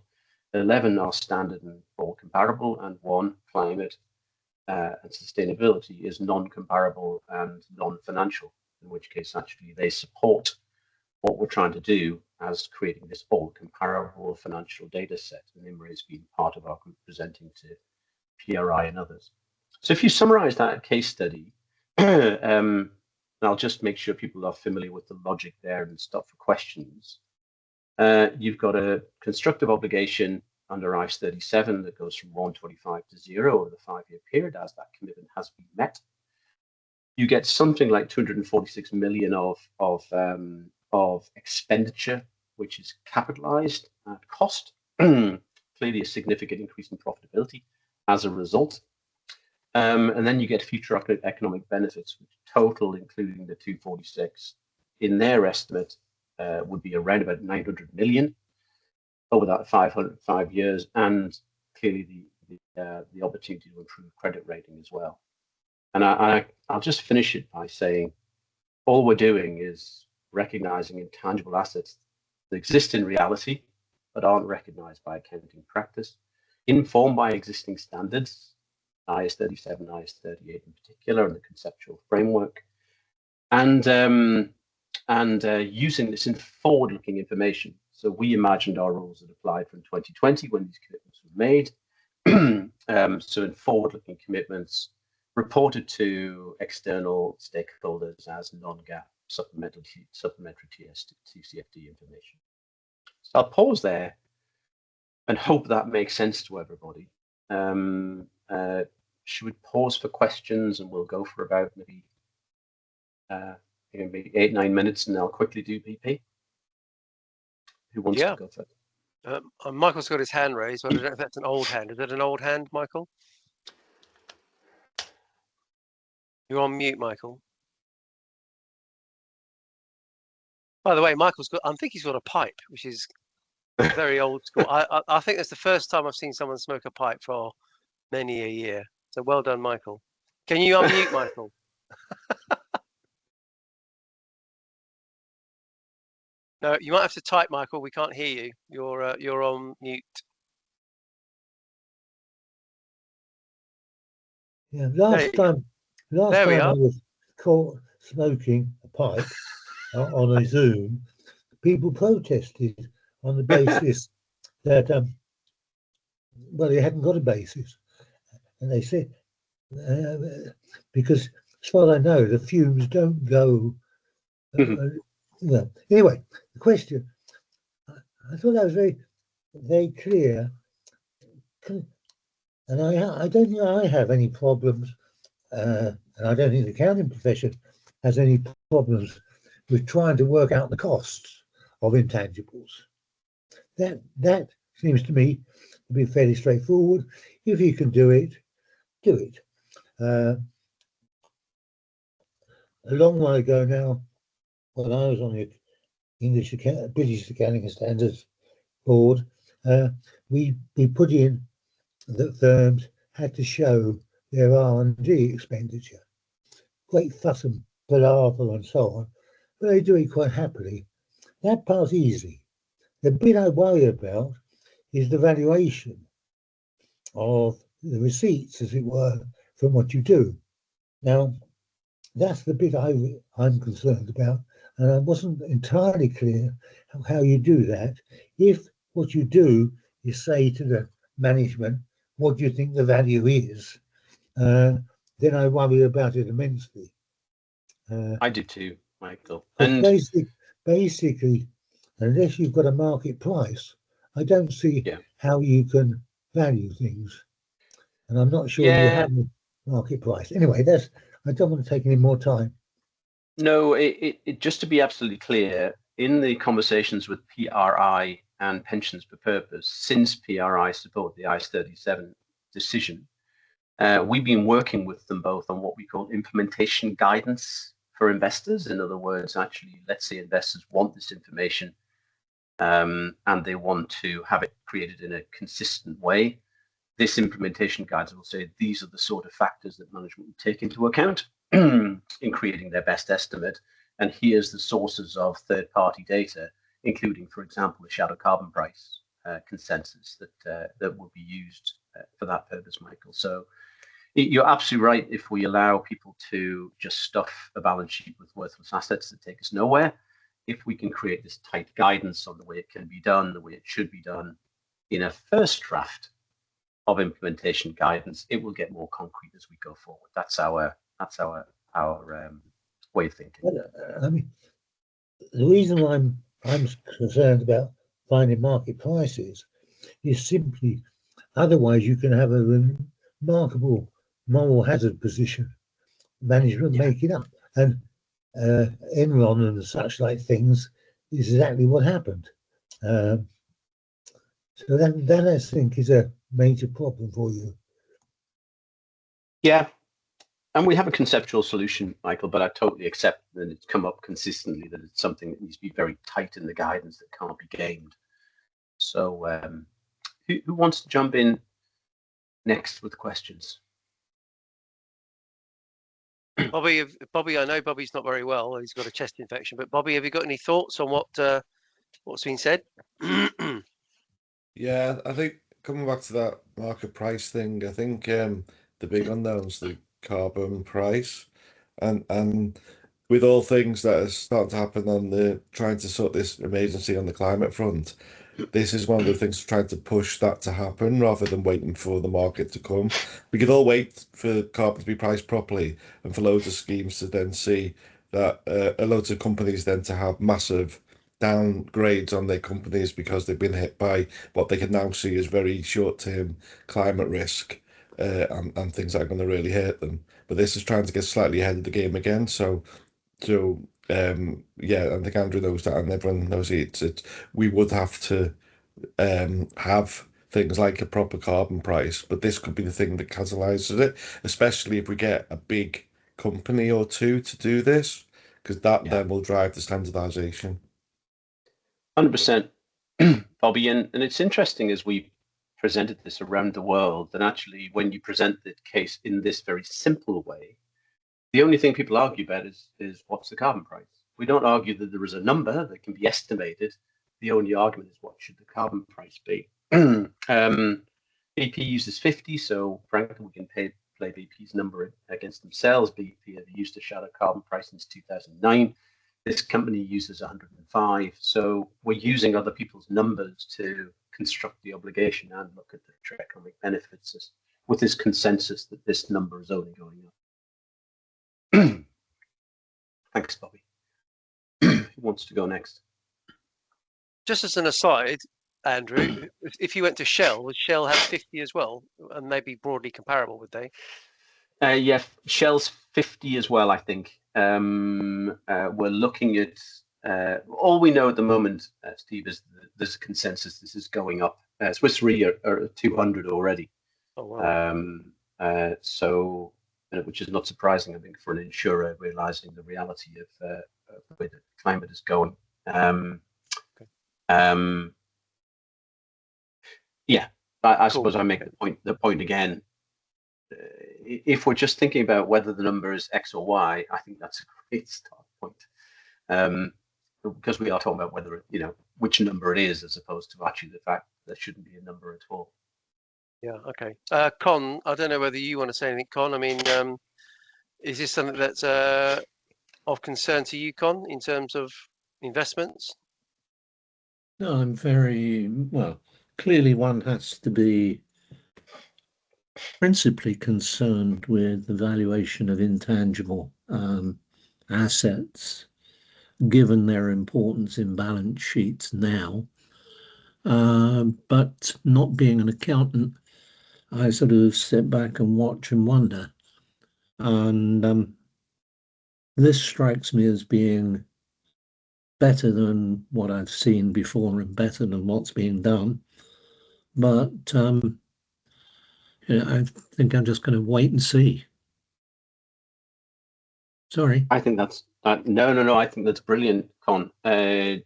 11 are Standard & Poor comparable, and 1, climate and sustainability, is non-comparable and non-financial, in which case actually they support what we're trying to do as creating this all comparable financial data set. And Imre has been part of our group presenting to PRI and others. So if you summarize that case study, and I'll just make sure people are familiar with the logic there and stop for questions. You've got a constructive obligation under IAS 37 that goes from 125 to 0 over the 5-year period as that commitment has been met. You get something like 246 million of expenditure, which is capitalized at cost. Clearly a significant increase in profitability as a result. And then you get future economic benefits, which total, including the 246, in their estimate, would be around about 900 million over that 5 years, and clearly the opportunity to improve credit rating as well. And I'll just finish it by saying all we're doing is recognizing intangible assets that exist in reality but aren't recognized by accounting practice, informed by existing standards, IAS 37, IAS 38 in particular, and the conceptual framework, and using this in forward-looking information. So we imagined our rules that applied from 2020 when these commitments were made. So in forward-looking commitments reported to external stakeholders as non-GAAP supplementary TCFD information. So I'll pause there and hope that makes sense to everybody. Should we pause for questions, and we'll go for about maybe 8-9 minutes, and I'll quickly do BP. Who wants to go first? Michael's got his hand raised. I don't know if that's an old hand. Is that an old hand, Michael? You're on mute, Michael. By the way, Michael's got, I think he's got a pipe, which is very old school. I think that's the first time I've seen someone smoke a pipe for many a year. So well done, Michael. Can you unmute, Michael? No, you might have to type, Michael. We can't hear you. You're on mute. Yeah, last time I was caught smoking a pipe on a Zoom, people protested on the basis that well, they hadn't got a basis, and they said because as far as I know, the fumes don't go. Anyway, the question, I thought that was very, very clear, and I don't think I have any problems, and I don't think the accounting profession has any problems with trying to work out the costs of intangibles. That seems to me to be fairly straightforward. If you can do it, do it. A long while ago now, when I was on the British Accounting Standards Board, we put in that firms had to show their R&D expenditure. Great fuss and palaver and so on, but they do it quite happily. That part's easy. The bit I worry about is the valuation of the receipts, as it were, from what you do. Now, that's the bit I'm concerned about, and I wasn't entirely clear how you do that. If what you do is say to the management, what do you think the value is? Then I worry about it immensely. I do too, Michael. And And basically, unless you've got a market price, I don't see how you can value things. And I'm not sure you have a market price. Anyway, I don't want to take any more time. No, it just to be absolutely clear, in the conversations with PRI and Pensions for Purpose, since PRI supported the IAS 37 decision, we've been working with them both on what we call implementation guidance for investors. In other words, actually, let's say investors want this information and they want to have it created in a consistent way. This implementation guidance will say these are the sort of factors that management will take into account in creating their best estimate. And here's the sources of third-party data, including, for example, the shadow carbon price consensus that will be used for that purpose, Michael. So you're absolutely right. If we allow people to just stuff a balance sheet with worthless assets that take us nowhere, if we can create this tight guidance on the way it can be done, the way it should be done in a first draft of implementation guidance, it will get more concrete as we go forward. That's our way of thinking. I mean, the reason I'm concerned about finding market prices is simply otherwise you can have a remarkable moral hazard position. Management make it up, and Enron and such like things is exactly what happened. So that I think is a major problem for you. Yeah, and we have a conceptual solution, Michael, but I totally accept that it's come up consistently that it's something that needs to be very tight in the guidance that can't be gamed. So who wants to jump in next with questions? Bobby, I know Bobby's not very well. He's got a chest infection. But Bobby, have you got any thoughts on what's been said? Yeah, I think coming back to that market price thing, I think the big unknown's the carbon price, and with all things that are starting to happen on the trying to sort this emergency on the climate front, this is one of the things trying to push that to happen rather than waiting for the market to come. We could all wait for carbon to be priced properly and for loads of schemes to then see that loads of companies then to have massive downgrades on their companies because they've been hit by what they can now see as very short-term climate risk and things that are going to really hurt them. But this is trying to get slightly ahead of the game again. So yeah, I think Andrew knows that, and everyone knows it. We would have to have things like a proper carbon price, but this could be the thing that catalyzes it, especially if we get a big company or two to do this, because that then will drive the standardization. 100%, Bobby, and it's interesting as we presented this around the world, and actually when you present the case in this very simple way, the only thing people argue about is what's the carbon price. We don't argue that there is a number that can be estimated. The only argument is what should the carbon price be. BP uses 50, so frankly we can play BP's number against themselves. BP have used a shadow carbon price since 2009. This company uses 105, so we're using other people's numbers to construct the obligation and look at the economic benefits with this consensus that this number is only going up. Thanks, Bobby. Who wants to go next? Just as an aside, Andrew, if you went to Shell, would Shell have 50 as well? And maybe broadly comparable, would they? Yeah, Shell's 50 as well, I think. We're looking at, all we know at the moment, Steve, is there's a consensus this is going up. Swiss Re are at 200 already. Oh, wow. So, which is not surprising, I think, for an insurer realizing the reality of the way the climate is going. Yeah, I suppose I make the point again. If we're just thinking about whether the number is X or Y, I think that's a great start point. Because we are talking about whether, which number it is, as opposed to actually the fact that there shouldn't be a number at all. Yeah, okay. Con, I don't know whether you want to say anything, Con. I mean, Is this something that's of concern to you, Con, in terms of investments? No, I'm very well. Clearly, one has to be principally concerned with the valuation of intangible assets, given their importance in balance sheets now. But not being an accountant, I sort of sit back and watch and wonder. And this strikes me as being better than what I've seen before and better than what's being done. But I think I'm just going to wait and see. Sorry. I think that's no. I think that's brilliant, Con. Yeah,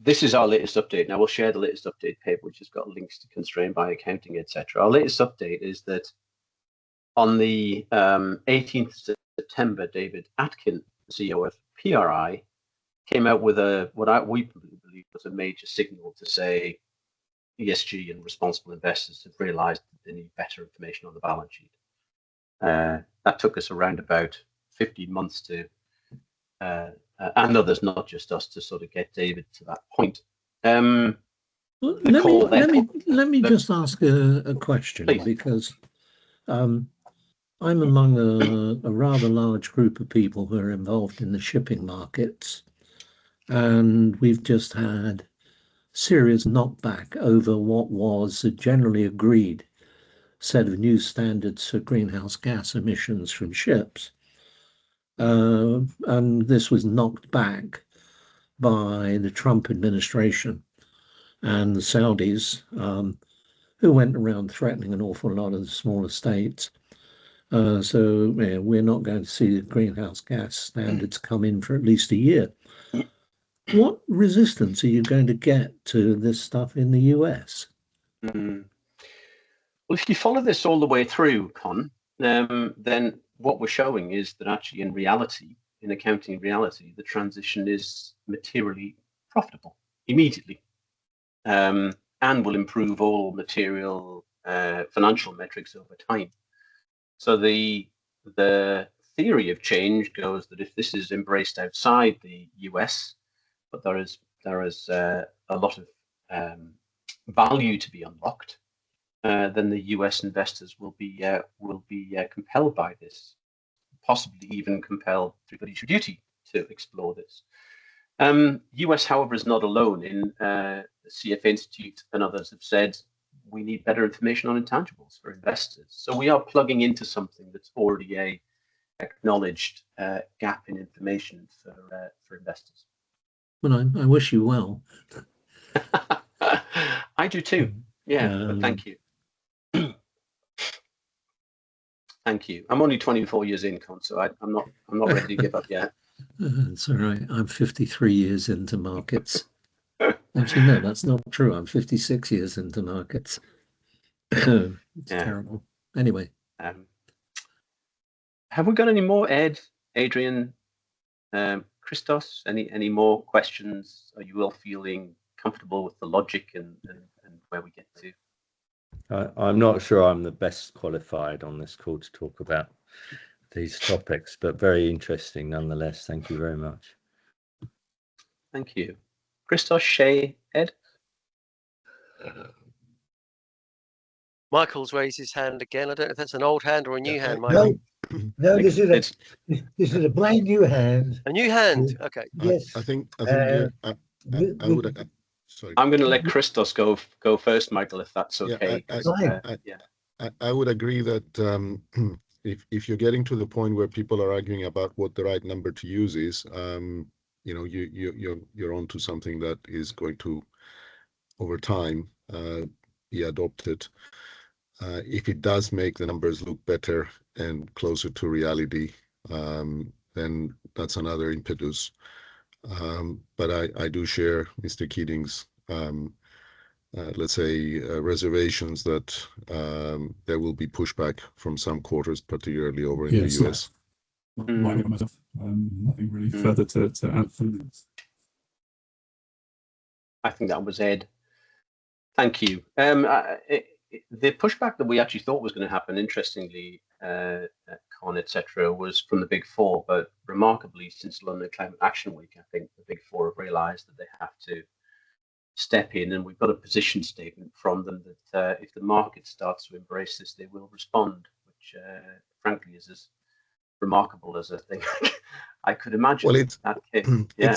this is our latest update. Now we'll share the latest update paper, which has got links to constrained by accounting, etc. Our latest update is that on the 18th September, David Atkin, CEO of PRI, came out with we believe was a major signal to say ESG and responsible investors have realised that they need better information on the balance sheet. That took us around about 15 months to, and others, not just us, to sort of get David to that point. Let me just ask a question, please. Because I'm among a rather large group of people who are involved in the shipping markets, and we've just had serious knockback over what was a generally agreed set of new standards for greenhouse gas emissions from ships. And this was knocked back by the Trump administration and the Saudis, who went around threatening an awful lot of the smaller states. So yeah, we're not going to see the greenhouse gas standards come in for at least a year. What resistance are you going to get to this stuff in the US? Well, if you follow this all the way through, Con, then what we're showing is that actually in reality, in accounting reality, the transition is materially profitable immediately, and will improve all material financial metrics over time. So the theory of change goes that if this is embraced outside the US, but there is a lot of value to be unlocked, then the US investors will be compelled by this, possibly even compelled through fiduciary duty to explore this. US, however, is not alone. In the CFA Institute and others have said we need better information on intangibles for investors. So we are plugging into something that's already a acknowledged gap in information for investors. Well, I wish you well. I do too. Yeah, but thank you. Thank you. I'm only 24 years in, Con, so I'm not ready to give up yet. It's all right. I'm 53 years into markets. Actually, no, that's not true. I'm 56 years into markets. It's terrible. Anyway. Have we got any more, Ed, Adrian, Christos? Any more questions? Are you all feeling comfortable with the logic and where we get to? I'm not sure I'm the best qualified on this call to talk about these topics, but very interesting nonetheless. Thank you very much. Thank you. Christos, Shay, Ed? Michael's raised his hand again. I don't know if that's an old hand or a new hand, Michael. No, this is a brand new hand. A new hand. Okay. Yes. I think I would. Sorry. I'm going to let Christos go first, Michael, if that's okay. I would agree that if you're getting to the point where people are arguing about what the right number to use is, you're onto something that is going to, over time, be adopted. If it does make the numbers look better and closer to reality, then that's another impetus. But I do share Mr. Keating's, let's say, reservations that there will be pushback from some quarters, particularly over in the US. Nothing really further to add from this. I think that was Ed. Thank you. the pushback that we actually thought was going to happen, interestingly, Con, etc., was from the Big Four. But remarkably, since London Climate Action Week, I think the Big Four have realised that they have to step in, and we've got a position statement from them that if the market starts to embrace this, they will respond, which frankly is as remarkable as I think I could imagine. Well, it's yeah.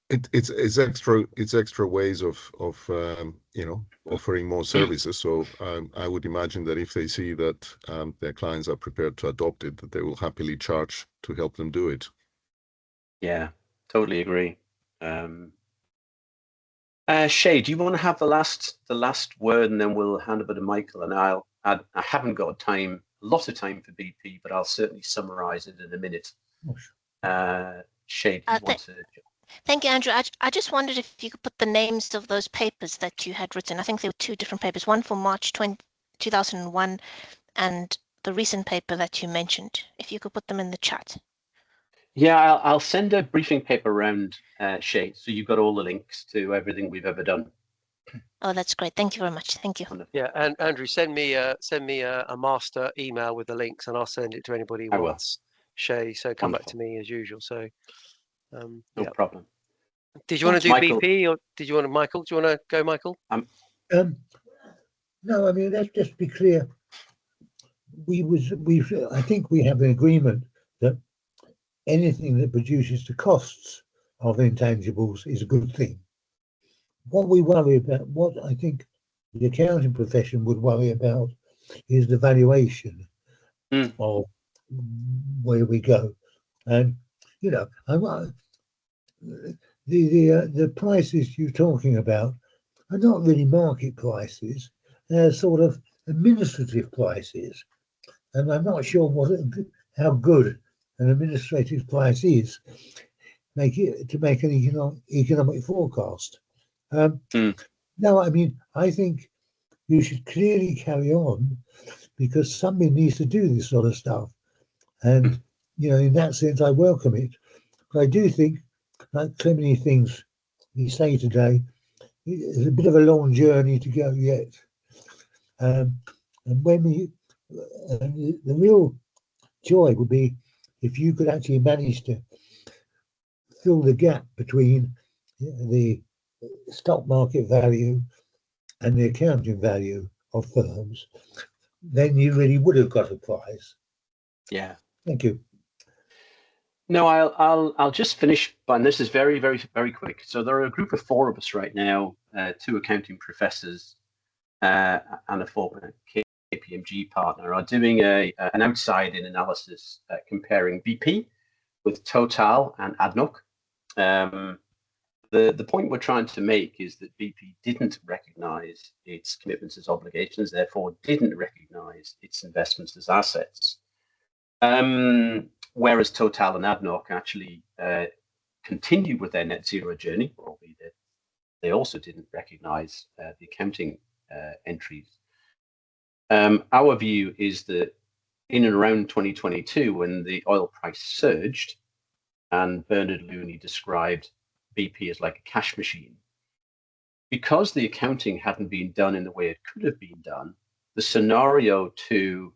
it's extra ways of offering more services. So I would imagine that if they see that their clients are prepared to adopt it, that they will happily charge to help them do it. Yeah, totally agree. Shay, do you want to have the last word, and then we'll hand over to Michael? And I haven't got a lot of time for BP, but I'll certainly summarize it in a minute. Shay, do you want to? Thank you, Andrew. I just wondered if you could put the names of those papers that you had written. I think there were 2 different papers, one for March 2001 and the recent paper that you mentioned. If you could put them in the chat. Yeah, I'll send a briefing paper around, Shay, so you've got all the links to everything we've ever done. Oh, that's great. Thank you very much. Thank you. Yeah, and Andrew, send me a master email with the links, and I'll send it to anybody who wants. Shay, so come back to me as usual. So, no problem. Did you want to do Michael. BP, or did you want to, Michael? Do you want to go, Michael? No, I mean, let's just be clear. I think we have an agreement that anything that reduces the costs of intangibles is a good thing. What we worry about, what I think the accounting profession would worry about, is the valuation of where we go. And the prices you're talking about are not really market prices; they're sort of administrative prices. And I'm not sure how good an administrative price is to make an economic forecast. No, I mean, I think you should clearly carry on, because somebody needs to do this sort of stuff. And, in that sense, I welcome it. But I do think, like so many things we say today, it's a bit of a long journey to go yet. And the real joy would be if you could actually manage to fill the gap between the stock market value and the accounting value of firms, then you really would have got a prize. Yeah. Thank you. No, I'll just finish, and this is very, very, very quick. So there are a group of 4 of us right now, 2 accounting professors and a former KPMG partner, are doing an outside-in analysis comparing BP with Total and ADNOC. The point we're trying to make is that BP didn't recognize its commitments as obligations, therefore didn't recognize its investments as assets. Whereas Total and ADNOC actually continued with their net zero journey, albeit they also didn't recognize the accounting entries. Our view is that in and around 2022, when the oil price surged, and Bernard Looney described BP as like a cash machine, because the accounting hadn't been done in the way it could have been done, the scenario to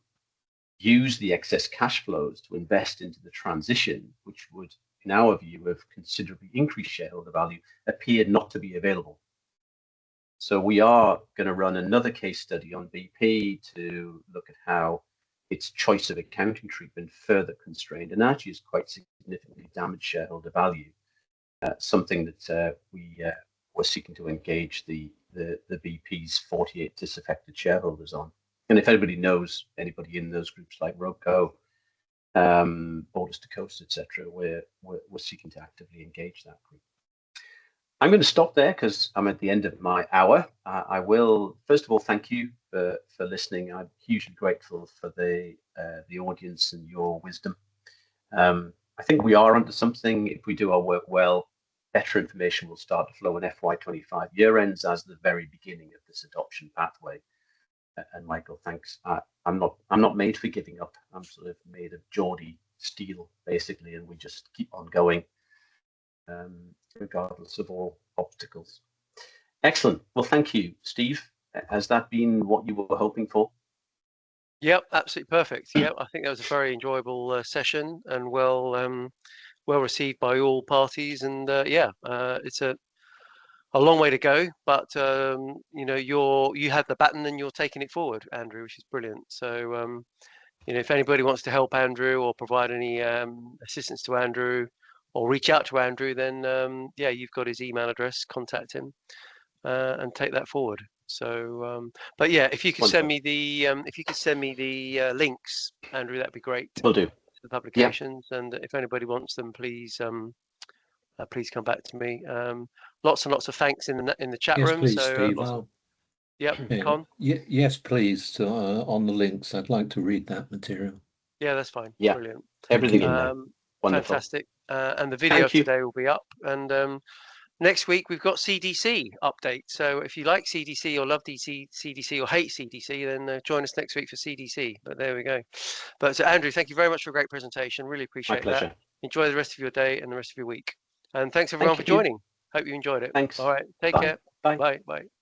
use the excess cash flows to invest into the transition, which would, in our view, have considerably increased shareholder value, appeared not to be available. So we are going to run another case study on BP to look at how its choice of accounting treatment further constrained and actually has quite significantly damaged shareholder value. Something that we're seeking to engage the BP's 48 disaffected shareholders on. And if anybody knows anybody in those groups like Roco, Borders to Coast, etc., we're seeking to actively engage that group. I'm going to stop there because I'm at the end of my hour. I will first of all thank you for listening. I'm hugely grateful for the audience and your wisdom. I think we are onto something. If we do our work well, better information will start to flow in FY25 year ends as the very beginning of this adoption pathway. And Michael, thanks. I'm not made for giving up. I'm sort of made of Geordie steel, basically, and we just keep on going, regardless of all obstacles. Excellent. Well, thank you, Steve. Has that been what you were hoping for? Yep, absolutely perfect. Yep, I think that was a very enjoyable session and well received by all parties. And yeah, it's a long way to go, but you know, you had the baton and you're taking it forward, Andrew, which is brilliant. So you know, if anybody wants to help Andrew or provide any assistance to Andrew or reach out to Andrew, then yeah, you've got his email address. Contact him and take that forward. So, but yeah, if you could send me the links, Andrew, that'd be great. Will do. The publications, and if anybody wants them, please please come back to me. Lots and lots of thanks in the chat Yes, room. please, So Steve. yep, Yeah. Con. Yes, please. On the links, I'd like to read that material. Yeah, that's fine. Yeah, Brilliant. everything in there. Wonderful. Fantastic. And the video today will be up. And next week we've got CDC update. So if you like CDC or love CDC or hate CDC, then join us next week for CDC. But there we go. But so Andrew, thank you very much for a great presentation. Really appreciate that. Enjoy the rest of your day and the rest of your week. And thanks everyone for joining. Hope you enjoyed it. Thanks. All right. Take care. Bye. Bye. Bye.